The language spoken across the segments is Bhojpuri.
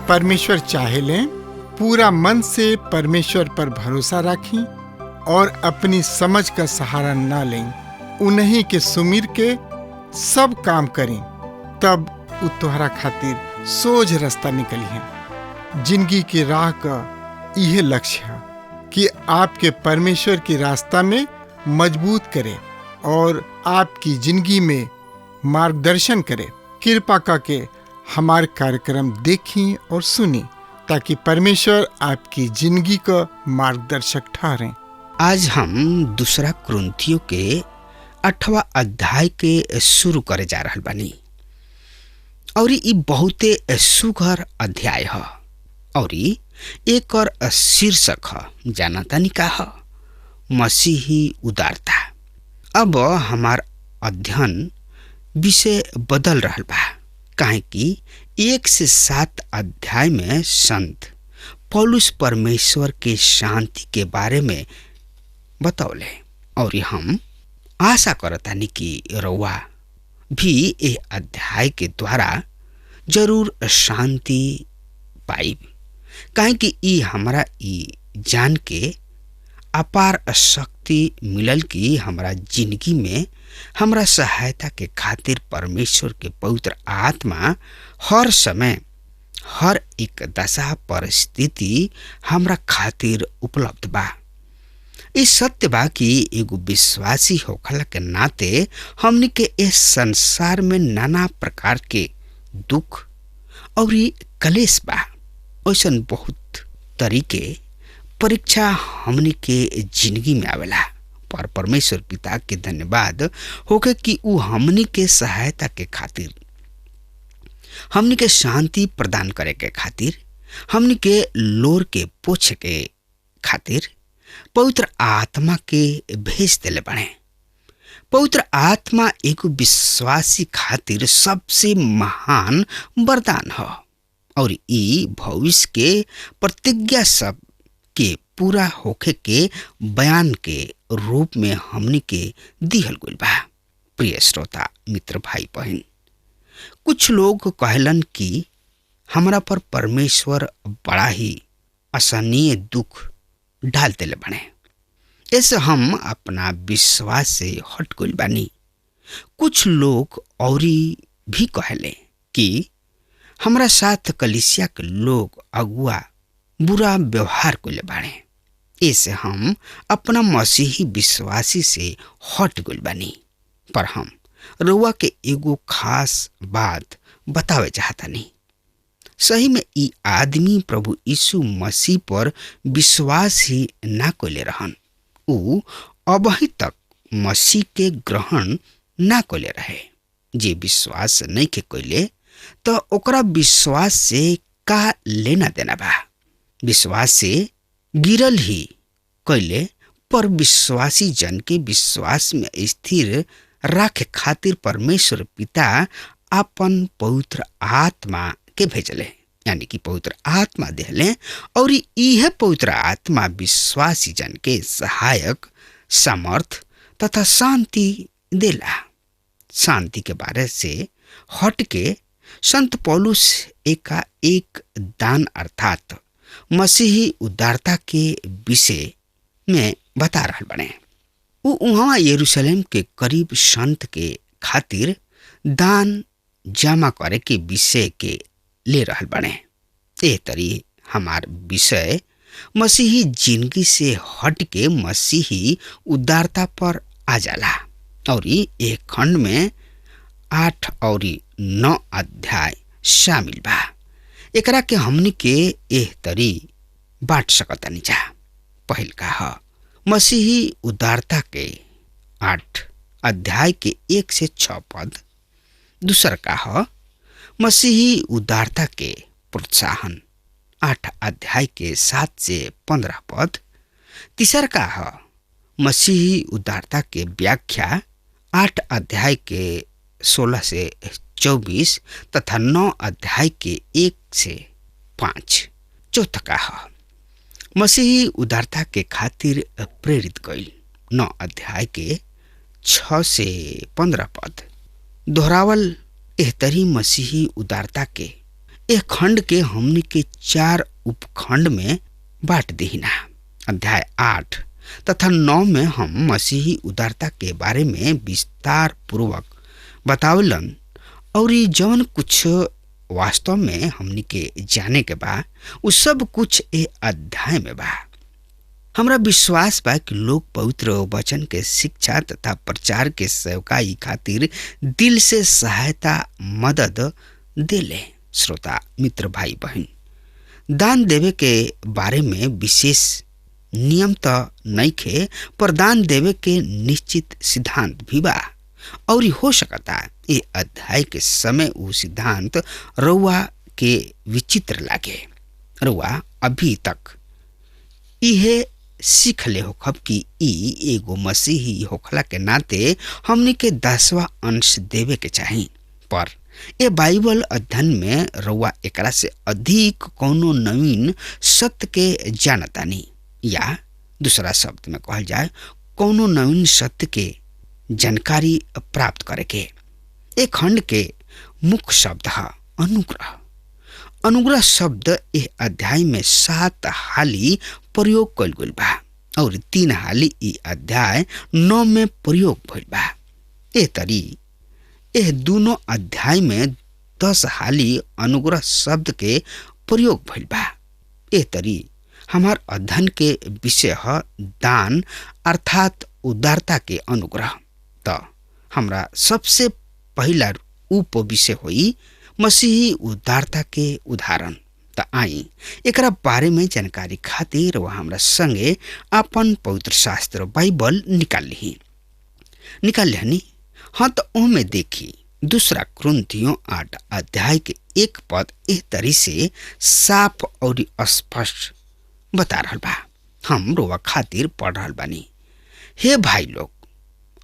परमेश्वर चाहे लें, पूरा मन से परमेश्वर पर भरोसा रखें और अपनी समझ का सहारा ना लें। उन्हीं के सुमिर के सब काम करें, तब उ तोहरा खातिर सोझ रास्ता निकली है। जिंदगी की राह का यह लक्ष्य है कि आपके परमेश्वर के रास्ता में मजबूत करे और आपकी जिंदगी में मार्गदर्शन करे। कृपा करके हमारे कार्यक्रम देखें और सुनें ताकि परमेश्वर आपकी जिंदगी का मार्गदर्शक ठहरें। आज हम दूसरा कुरिन्थियों के 8वां अध्याय के शुरू करे जा रहल बानी और ई बहुते सुघर अध्याय है और एक और शीर्षक है, जानतानी का है? मसीही उदारता। अब हमार अध्ययन विषय बदल रहल बा, काहे कि 1 से 7 अध्याय में संत पौलुस परमेश्वर के शांति के बारे में बतौले और हम आशा करतानी कि रउआ भी ए अध्याय के द्वारा जरूर शांति पाइब, काहे कि ई हमरा ई जान के अपार शक्ति मिलल कि हमरा जिंदगी में हमरा सहायता के खातिर परमेश्वर के पवित्र आत्मा हर समय हर एक दशा परिस्थिति हमरा खातिर उपलब्ध बा। इस सत्य बा कि एगो विश्वासी होखला के नाते हमनी के इस संसार में नाना प्रकार के दुख और कलेश बा। ऐसन बहुत तरीके परीक्षा हमनी के जिंदगी में आवेला, पर परमेश्वर पिता के धन्यवाद होके कि उ हमनी के सहायता के खातिर, हमनी के शांति प्रदान करे के खातिर, हमनी के लोर के पोछे के खातिर पवित्र आत्मा के भेज देले बने। पवित्र आत्मा एगो विश्वासी खातिर सबसे महान वरदान है और ई भविष्य के प्रतिज्ञा सब के पूरा होखे के बयान के रूप में हमनी के दिहल गइल बा। प्रिय श्रोता मित्र भाई बहन, कुछ लोग कहलन कि हमरा पर परमेश्वर बड़ा ही असहनीय दुख डाल देले बने, ऐसे हम अपना विश्वास से हट गइल बानी। कुछ लोग औरी भी कहले कि हमरा साथ कलीसिया के लोग अगुआ बुरा व्यवहार कइले बाड़े, ऐसे हम अपना मसीही विश्वासी से हट गइल बानी। पर हम रउआ के एगो खास बात बतावे चाहतानी। सही में ई आदमी प्रभु यीशु मसीह पर विश्वास ही ना कइले रहन। उ अबही तक मसीह के ग्रहण ना कइले रहे। जे विश्वास नहीं के कइले तो ओकरा विश्वास से का लेना देना बा। विश्वास से गिरल ही कइले, पर विश्वासी जन के विश्वास में स्थिर रखे खातिर परमेश्वर पिता अपन पवित्र आत्मा के भेजले, यानी कि पवित्र आत्मा देले और यह पवित्र आत्मा विश्वासी जन के सहायक, समर्थ तथा शांति देला। शांति के बारे से हट के संत पौलुस एक दान अर्थात मसीही उदारता के विषय में बता रहल बने। वहाँ यरूशलेम के करीब संत के खातिर दान जमा करे के विषय के ले रहल बने। ए तरी हमार विषय मसीही जिंदगी से हट के मसीही उदारता पर आ जाला और एक खंड में 8 और 9 अध्याय शामिल बा। एकरा के हमनी के एह तरी बांट सकतानी जा। पहिल का है मसीही उदारता के 8 अध्याय के 1 से 6 पद। दूसर का है मसीही उदारता के प्रोत्साहन 8 अध्याय के 7 से 15 पद। तीसर का है मसीही उदारता के व्याख्या 8 अध्याय के 16 से 24 तथा 9 अध्याय के 1 से 5। चौथा का है मसीही उदारता के खातिर प्रेरित कइल। 9 अध्याय के 6 से 15 पद दोहरावल एहतरी मसीही उदारता के एक खंड के हमने के 4 उपखंड में बांट दीना। अध्याय 8 तथा 9 में हम मसीही उदारता के बारे में विस्तार पूर्वक बतावलन और जवन कुछ वास्तव में हमनी के जाने के बा उ सब कुछ ए अध्याय में बा। हमरा विश्वास बा कि लोग पवित्र वचन के शिक्षा तथा प्रचार के सेवकाई खातिर दिल से सहायता मदद देले। श्रोता मित्र भाई बहन, दान देवे के बारे में विशेष नियम तो नहीं खे, पर दान देवे के निश्चित सिद्धांत भी बा और हो सकता ये अध्याय के समय वो सिद्धांत रउआ के विचित्र लागे। रउआ अभी तक इहे सीख ले होखब कि ई एगो मसीही होखला के नाते हमनी के 10वां अंश देवे के चाही, पर ए बाइबल अध्ययन में रउआ एकरा से अधिक कोनो नवीन सत्य के जानतानी, या दूसरा शब्द में कहल जाए कोनो नवीन सत्य के जानकारी प्राप्त करे के। एक खंड के मुख्य शब्द है अनुग्रह। अनुग्रह शब्द इस अध्याय में 7 हाली प्रयोग कइल गइल बा और 3 हाली इ अध्याय 9 में प्रयोग भइल बा। ए तरी एह दोनों अध्याय में 10 हाली अनुग्रह शब्द के प्रयोग भइल बा। ए तरी हमार अध्ययन के विषय है दान अर्थात उदारता के अनुग्रह। तो हमरा सबसे पहला उप विषय होई मसीही उदारता के उदाहरण। तो आई एकरा बारे में जानकारी खातिर वह हमरा संगे अपन पवित्र शास्त्र बाइबल निकाल लिहनी। हाँ, तो ओमे देखी 2 कुरिन्थियों 8 अध्याय के 1 पद इस तरी से साफ और स्पष्ट बता रहल बा। हम रोवा खातिर पढ़ रहल बानी। हे भाई लोग,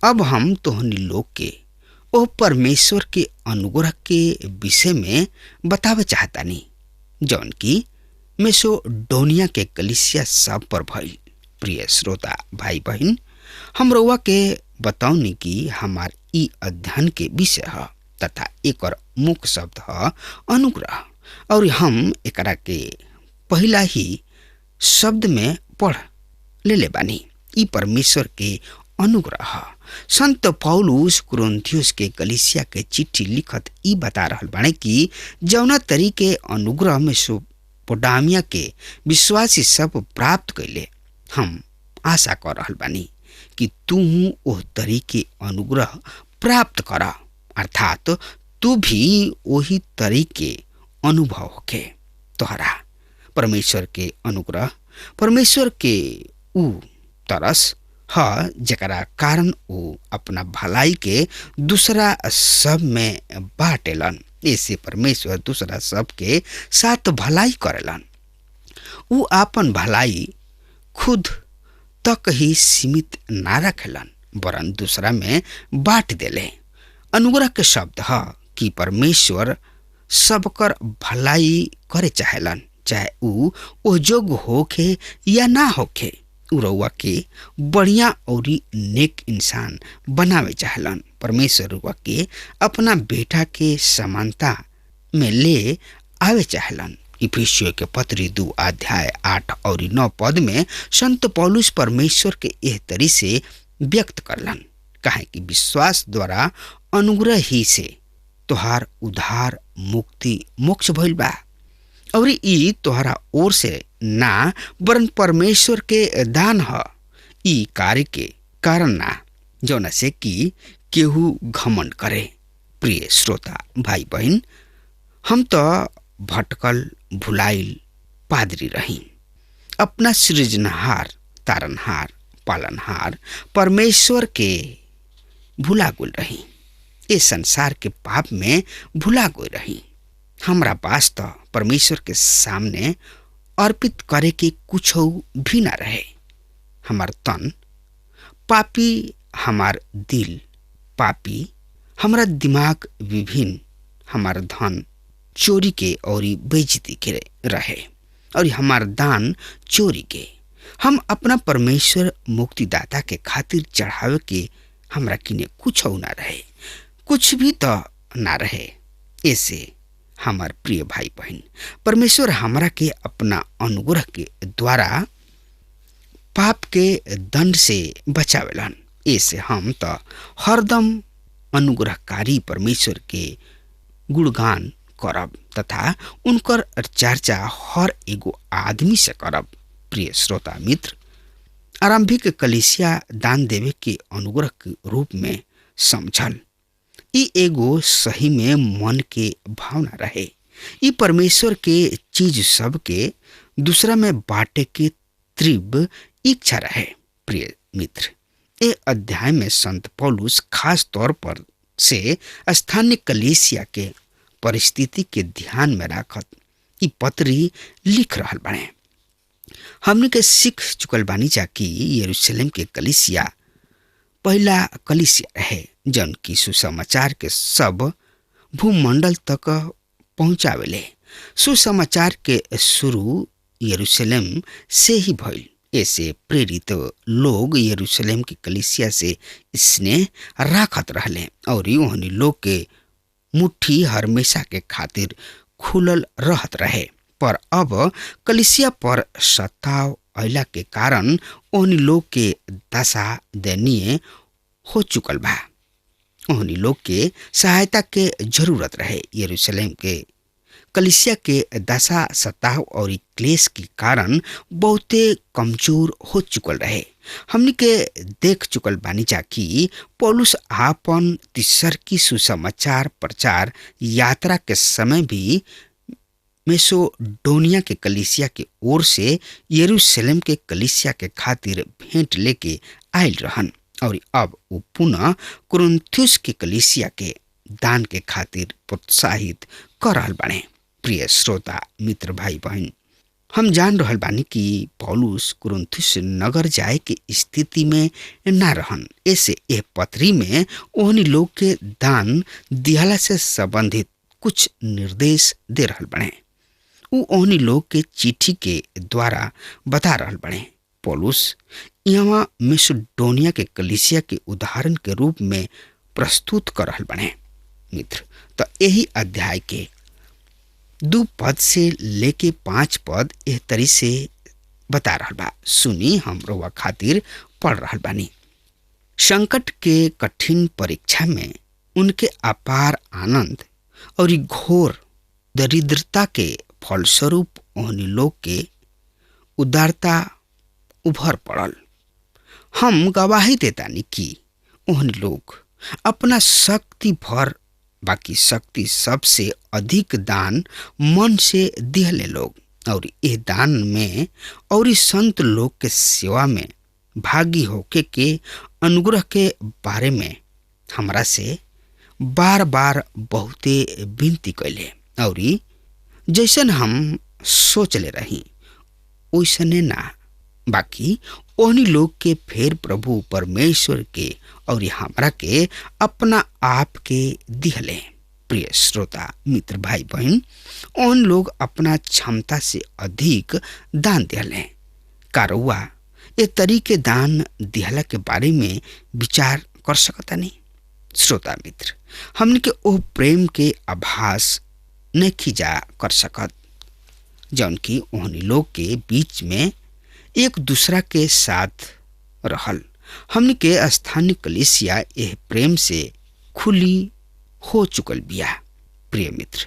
अब हम तोहनी लोग के ओ परमेश्वर के अनुग्रह के विषय में बतावे चाहतानी जौन की मेसोडोनिया के कलीसिया सब पर भइल। प्रिय श्रोता भाई बहन, हम रउआ के बताऊनी कि हमार ई अध्ययन के विषय है तथा एकर मुख्य शब्द है अनुग्रह, और हम एकरा के पहला ही शब्द में पढ़ ले बानी। ई परमेश्वर के अनुग्रह। संत पौलुस कुरिन्थियोस के कलीसिया के चिट्ठी लिखत ई बता रहल बाने कि जौना तरीके अनुग्रह में मेसोपोटामिया के विश्वासी सब प्राप्त कैले, हम आशा कर रहल बानी कि तू ओह तरीके अनुग्रह प्राप्त कर, अर्थात तू भी वही तरीके अनुभव होके तोहरा। परमेश्वर के अनुग्रह परमेश्वर के ऊ तरस है जकरा कारण वो अपना भलाई के दूसरा सब में बाटेलन। ऐसे परमेश्वर दूसरा सब के साथ भलाई करेलन। वो अपन भलाई खुद तक ही सीमित ना रखेलन, वरन दूसरा में बांट देले। अनुग्रह के शब्द है कि परमेश्वर सबकर भलाई करे चाहेलन, चाहे वो जोग होखे या ना होखे। रउआ के बढ़िया और नेक इंसान बनावे चाहलन। परमेश्वर रउआ के अपना बेटा के समानता में ले आवे चाहलन। इफिसियों के पत्री 2 अध्याय 8 और 9 पद में संत पौलुस परमेश्वर के एह तरी से व्यक्त करलन, काहे कि विश्वास द्वारा अनुग्रह ही से तोहार उद्धार मुक्ति मोक्ष भइल बा, और ई तोहरा ओर से ना वरन परमेश्वर के दान है। ई कार्य के कारण ना जौना से कि केहू घमंड करे। प्रिय श्रोता भाई बहन, हम तो भटकल भुलाइल पादरी रही, अपना सृजनहार तारनहार पालनहार परमेश्वर के भुला गुल रही। इस संसार के पाप में भुला गई रही। हमरा पास तो परमेश्वर के सामने अर्पित करे के कुछ भी ना रहे। हमार तन पापी, हमार दिल पापी, हमारा दिमाग विभिन्न हमार धन चोरी के और बेइज्जती के रहे और हमार दान चोरी के। हम अपना परमेश्वर मुक्तिदाता के खातिर चढ़ावे के हमरा किने कुछ ना रहे, कुछ भी तो ना रहे। ऐसे हमार प्रिय भाई बहन, परमेश्वर हमरा के अपना अनुग्रह के द्वारा पाप के दंड से बचावेलन। ऐसे हम तो हरदम अनुग्रहकारी परमेश्वर के गुणगान करब तथा उनकर चर्चा हर एगो आदमी से करब। प्रिय श्रोता मित्र, आरंभिक कलीसिया दान देवे के अनुग्रह के रूप में समझल। ई एगो सही में मन के भावना रहे। ई परमेश्वर के चीज सब के दूसरा में बांटे के तीव्र इच्छा रहे। प्रिय मित्र, ए अध्याय में संत पौलुस खास तौर पर से स्थानीय कलीसिया के परिस्थिति के ध्यान में रखत ई पत्री लिख रहल बने। हमने के सीख चुकल बानी जा कि यरूशलेम के कलीसिया पहला कलीसिया रहे जन की सुसमाचार के सब भूमंडल तक पहुंचावेले। सुसमाचार के शुरू यरूशलेम से ही भइल। ऐसे प्रेरित लोग यरूशलेम की कलीसिया से स्नेह राखत रहले और ओहनी लोग के मुट्ठी हमेशा के खातिर खुलल रहत रहे। पर अब कलीसिया पर सताव अइला के कारण ओहनी लोग के दशा दयनीय हो चुकल बा। ओहनी लोग के सहायता के जरूरत रहे। यरूशलेम के कलीसिया के दशा सताव और क्लेश के कारण बहुते कमजोर हो चुकल रहे। हमनी के देख चुकल बानी जा कि पौलुस आपन तीसर की सुसमाचार प्रचार यात्रा के समय भी मेसोडोनिया के कलीसिया के ओर से यरूशलेम के कलीसिया के खातिर भेंट लेके आयल रहन और अब वो पुनः कुरिन्थुस के कलीसिया के दान के खातिर प्रोत्साहित कर रहल बाने। प्रिय श्रोता मित्र भाई बहन, हम जान रहल बानी कि पौलुस कुरिन्थुस नगर जाए के स्थिति में ना रहन। ऐसे यह पत्री में ओहनी लोग के दान दिहला से संबंधित कुछ निर्देश दे रहल बने। उ ओहनी लोग के चिट्ठी के द्वारा बता रहल बने। पौलुस यहाँ मेसोडोनिया के कलीसिया के उदाहरण के रूप में प्रस्तुत कर रहल बने। मित्र, तो यही अध्याय के 2 पद से लेके 5 पद एह तरी से बता रहल बा। सुनी, हम रउआ खातिर पढ़ रहल बानी। संकट के कठिन परीक्षा में उनके अपार आनंद और घोर दरिद्रता के फलस्वरूप ओहनी लोग के उदारता उभर पड़ल। हम गवाही देतानी कि ओहनी लोग अपना शक्ति भर बाकी शक्ति सबसे अधिक दान मन से दिहले लोग और यह दान में और इस संत लोग के सेवा में भागी होके के अनुग्रह के बारे में हमरा से बार बार बहुते विनती कैले और जैसन हम सोचले रही वैसने ना, बाकी ओहनी लोग के फेर प्रभु परमेश्वर के और हमरा के अपना आप के दिहले। प्रिय श्रोता मित्र भाई बहन, ओहन लोग अपना क्षमता से अधिक दान दिहले। कारुआ ये तरीके दान दिहला के बारे में विचार कर सकता नहीं। श्रोता मित्र, हमने के ओ प्रेम के आभास नहीं जा कर सकत जौन की ओहनी लोग के बीच में एक दूसरा के साथ रहल। हमने के स्थानीय कलीसिया यह प्रेम से खुली हो चुकल बिया। प्रिय मित्र,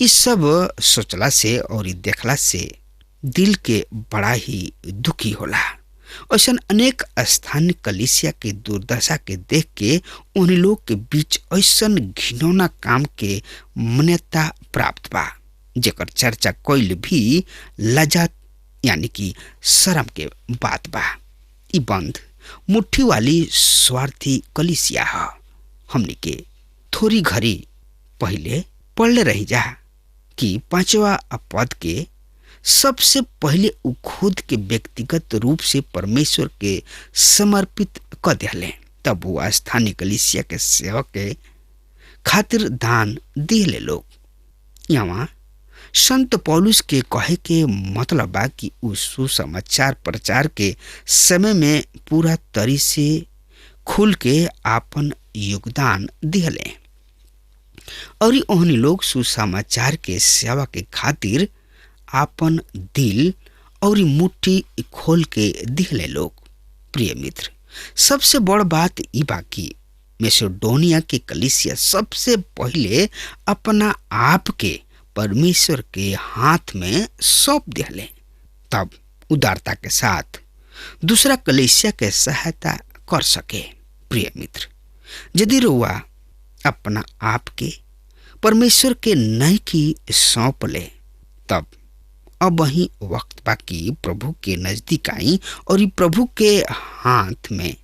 इस सब सोचला से और देखला से दिल के बड़ा ही दुखी होला। ऐसा अनेक स्थानीय कलीसिया के दुर्दशा के देख के उन लोग के बीच ऐसा घिनौना काम के मान्यता प्राप्त बा जेकर चर्चा कोई भी लज्जत यानी कि शर्म के बात बा। ई बंद मुट्ठी वाली स्वार्थी कलीसिया है। हमने के थोड़ी घड़ी पहले पढ़ले रही जा कि 5वां पद के सबसे पहले उ खुद के व्यक्तिगत रूप से परमेश्वर के समर्पित कर दिले, तब वो स्थानीय कलीसिया के सेवक के खातिर दान दिले लोग। यहाँ संत पौलुस के कहे के मतलब बा कि उ सुसमाचार प्रचार के समय में पूरा तरी से खुल के आपन योगदान दिले और ओहनी लोग सुसमाचार के सेवा के खातिर आपन दिल और मुट्ठी खोल के दिले लोग। प्रिय मित्र, सबसे बड़ बात ई बा कि मैसेडोनिया के कलीसिया सबसे पहले अपना आप के परमेश्वर के हाथ में सौंप दिले, तब उदारता के साथ दूसरा कलीसिया के सहायता कर सके। प्रिय मित्र, यदि रुआ अपना आप के परमेश्वर के नहीं की सौंप ले, तब अब वही वक्त बाकी प्रभु के नजदीक आई और प्रभु के हाथ में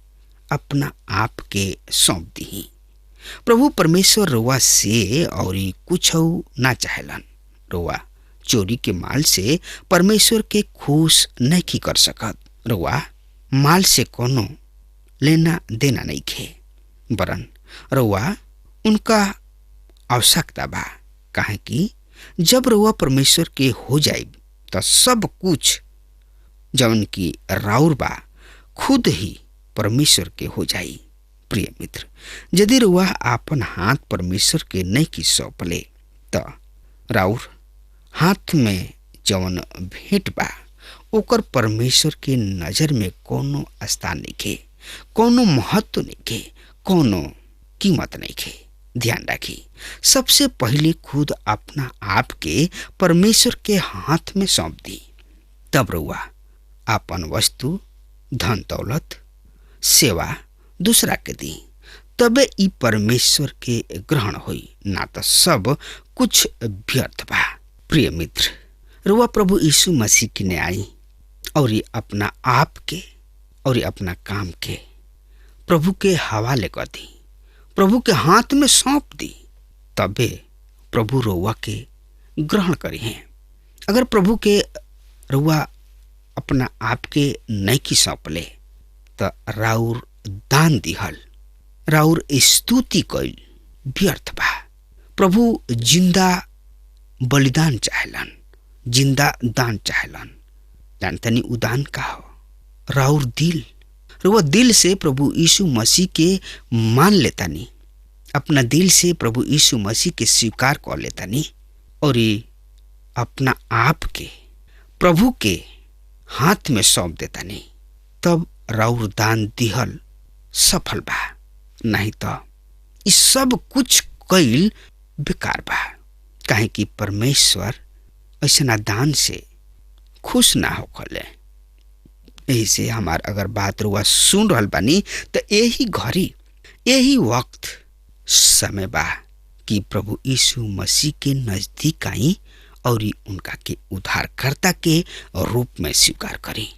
अपना आप के सौंप दी। प्रभु परमेश्वर रुआ से और कुछ ना चाहेलन। रुआ चोरी के माल से परमेश्वर के खुश नहीं कर सकत। रुआ माल से कोनो लेना देना नहीं खे, वरन रुआ उनका आवश्यकता बा। काहे कि जब रुआ परमेश्वर के हो जाए तो सब कुछ जवन की राउर बा खुद ही परमेश्वर के हो जाई। प्रिय मित्र, यदि रुआ आपन हाथ परमेश्वर के नहीं की सौंपले तो राउर हाथ में जवन भेंट बा ओकर परमेश्वर के नजर में कोनो स्थान नहीं के, कोनो महत्व नहीं के, कोनो कीमत नहीं के। ध्यान रखी, सबसे पहले खुद अपना आप के परमेश्वर के हाथ में सौंप दी, तब रुआ आपन वस्तु, धन दौलत, सेवा दूसरा के दी, तबे ई परमेश्वर के ग्रहण होई, ना तो सब कुछ व्यर्थ बा। प्रिय मित्र, रुआ प्रभु यीशु मसीह की ने आई और अपना आप के और अपना काम के प्रभु के हवाले कर दी, प्रभु के हाथ में सौंप दी, तबे प्रभु रुआ के ग्रहण करी हैं। अगर प्रभु के रुआ अपना आप के नहीं की सौंप ले तो राउर दान दिहल, राउर स्तुति कइल व्यर्थ बा। प्रभु जिंदा बलिदान चाहेलन, जिंदा दान चाहेलन। जानतनी उदान का हो? राउर दिल। रुआ दिल से प्रभु यीशु मसीह के मान लेतानी, अपना दिल से प्रभु यीशु मसीह के स्वीकार कर लेतानी और अपना आप के प्रभु के हाथ में सौंप देतानी, तब राउर दान दिहल सफल बा। नहीं तो इस सब कुछ कइल बेकार बा। काहे कि परमेश्वर ऐसा दान से खुश ना होखले। यही से हमार अगर बात रुआ सुन रहल बानी तो यही घड़ी, यही वक्त समय बा कि प्रभु यीशु मसीह के नजदीक आई और उनका के उद्धारकर्ता के रूप में स्वीकार करी।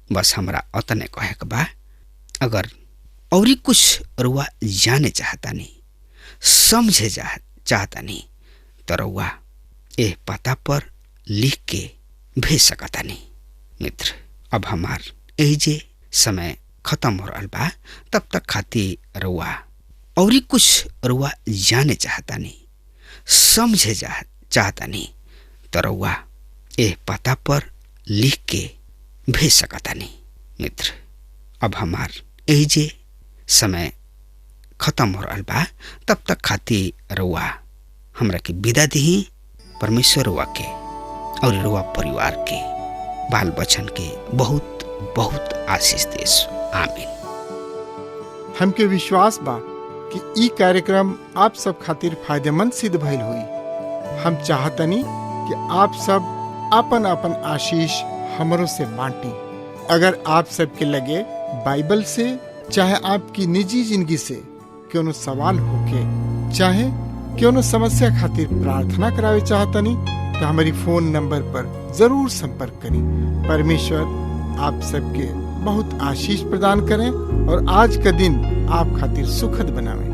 बस हमरा अतने कहे के बा। अगर और कुछ रुआ जाने चाहता नहीं, समझे चाहता नहीं, तो रुआ ए पता पर लिख के भेज सकता नहीं। मित्र, अब हमार यही जे समय खत्म हो रहा बा, तब तक खातिर रुआ और कुछ रुआ जाने चाहता नहीं, समझे चाहता नहीं, तो रुआ ए पता पर लिख के भेज सकता नहीं। मित्र, अब हमार यही जे समय खत्म हो रहा बा, तब तक खातिर रुआ हमरा के विदा दी। परमेश्वर रुआ के और रुआ परिवार के बाल बच्चन के बहुत बहुत आशीष देस। आमीन। हमके विश्वास बा कि ई कार्यक्रम आप सब खातिर फायदेमंद सिद्ध भइल हुई। हम चाहतनी कि आप सब आपन आपन आशीष हमरों से बांटी। अगर आप सबके लगे बाइबल से चाहे आपकी निजी जिंदगी से क्यों सवाल होके, चाहे क्यों समस्या खातिर प्रार्थना करावे चाहतनी, तो हमारी फोन नंबर पर जरूर संपर्क करें। परमेश्वर आप सबके बहुत आशीष प्रदान करें और आज का दिन आप खातिर सुखद बनावें।